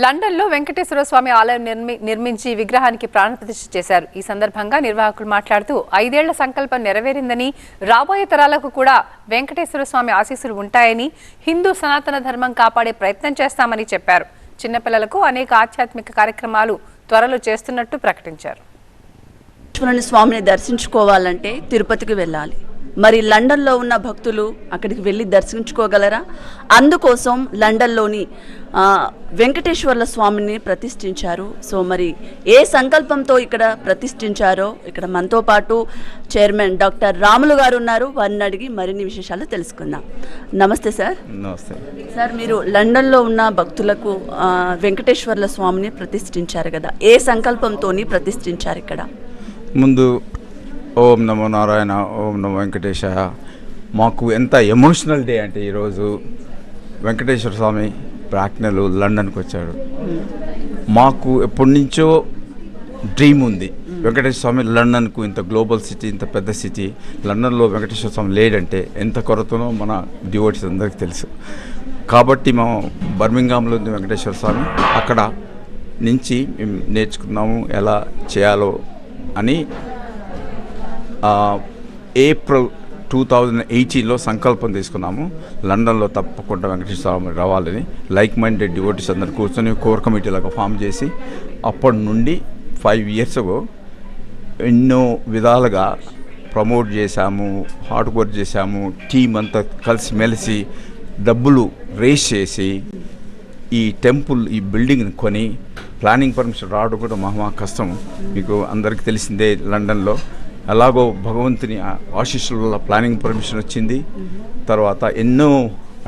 లండన్లో వెంకటేశ్వర స్వామి ఆలయం నిర్మించి విగ్రహానికి ప్రాణప్రతిష్ఠ చేశారు. ఈ సందర్భంగా నిర్వాహకులు మాట్లాడుతూ 5 ఏళ్ల సంకల్పం నెరవేరిందని, రాబోయే తరాలకు కూడా వెంకటేశ్వర స్వామి ఆశీస్సులు ఉంటాయని, హిందూ సనాతన ధర్మం కాపాడే ప్రయత్నం చేస్తామని చెప్పారు. చిన్నపిల్లలకు అనేక ఆధ్యాత్మిక కార్యక్రమాలు త్వరలో చేస్తున్నట్టు ప్రకటించారు. స్వామిని దర్శించుకోవాలంటే తిరుపతికి వెళ్ళాలి. మరి లండన్లో ఉన్న భక్తులు అక్కడికి వెళ్ళి దర్శించుకోగలరా? అందుకోసం లండన్లోని వెంకటేశ్వర్ల స్వామిని ప్రతిష్ఠించారు. సో మరి ఏ సంకల్పంతో ఇక్కడ ప్రతిష్ఠించారో ఇక్కడ మనతో పాటు చైర్మన్ డాక్టర్ రాములు గారు ఉన్నారు. వారిని అడిగి మరిన్ని విశేషాలు తెలుసుకుందాం. నమస్తే సార్. నమస్తే సార్, మీరు లండన్లో ఉన్న భక్తులకు వెంకటేశ్వర్ల స్వామిని ప్రతిష్ఠించారు కదా, ఏ సంకల్పంతో ప్రతిష్ఠించారు ఇక్కడ? ముందు ఓం నమో నారాయణ, ఓం నమో వెంకటేశాయ. మాకు ఎంత ఎమోషనల్ డే అంటే ఈరోజు వెంకటేశ్వర స్వామి ప్రాజ్ఞలు లండన్కి వచ్చాడు. మాకు ఎప్పటి నుంచో డ్రీమ్ ఉంది, వెంకటేశ్వర స్వామి లండన్కు, ఇంత గ్లోబల్ సిటీ, ఇంత పెద్ద సిటీ, లండన్లో వెంకటేశ్వర స్వామి లేడంటే ఎంత కొరతనో మన డివోటీస్ అందరికీ తెలుసు. కాబట్టి మేము బర్మింగ్హామ్లో ఉంది వెంకటేశ్వర స్వామి, అక్కడ నుంచి మేము నేర్చుకున్నాము ఎలా చేయాలో అని. ఏప్రిల్ 2018లో సంకల్పం తీసుకున్నాము, లండన్లో తప్పకుండా వెంకటేశ్వర స్వామి రావాలని. లైక్ మైండెడ్ డివోటీస్ అందరు కూర్చొని కోర్ కమిటీలాగా ఫామ్ చేసి అప్పటి నుండి 5 years ago ఎన్నో విధాలుగా ప్రమోట్ చేశాము, హార్డ్ వర్క్ చేశాము. టీం అంతా కలిసిమెలిసి డబ్బులు రేస్ చేసి ఈ టెంపుల్, ఈ బిల్డింగ్ని కొని ప్లానింగ్ పర్మిషన్ రావడం కూడా మహా కష్టం. మీకు అందరికీ తెలిసిందే, లండన్లో ఎలాగో భగవంతుని ఆశీస్సుల వల్ల ప్లానింగ్ పర్మిషన్ వచ్చింది. తర్వాత ఎన్నో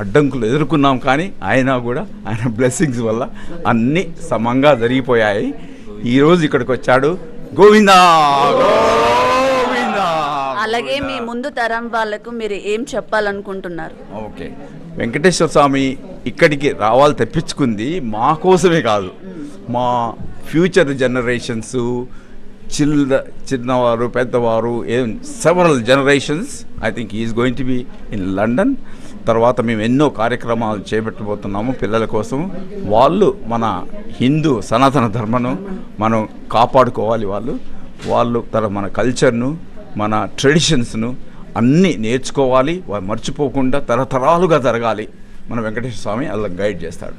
అడ్డంకులు ఎదుర్కొన్నాం, కానీ ఆయన బ్లెస్సింగ్స్ వల్ల అన్నీ సమంగా జరిగిపోయాయి. ఈరోజు ఇక్కడికి వచ్చాడు. గోవిందా గోవిందా. అలాగే మీ ముందు తరం వాళ్ళకు మీరు ఏం చెప్పాలనుకుంటున్నారు? ఓకే, వెంకటేశ్వర స్వామి ఇక్కడికి రావాలి తెప్పించుకుంది మా కోసమే కాదు, మా ఫ్యూచర్ జనరేషన్స్, చిన్నవారు పెద్దవారు, several generations. I think is going to be in London. తర్వాత మేము ఎన్నో కార్యక్రమాలు చేపట్టబోతున్నాము పిల్లల కోసం. వాళ్ళు మన హిందూ సనాతన ధర్మను మనం కాపాడుకోవాలి. వాళ్ళు మన కల్చర్ను, మన ట్రెడిషన్స్ను అన్నీ నేర్చుకోవాలి. వాళ్ళు మర్చిపోకుండా తరతరాలుగా జరగాలి. మన వెంకటేశ్వర స్వామి అలా గైడ్ చేస్తాడు.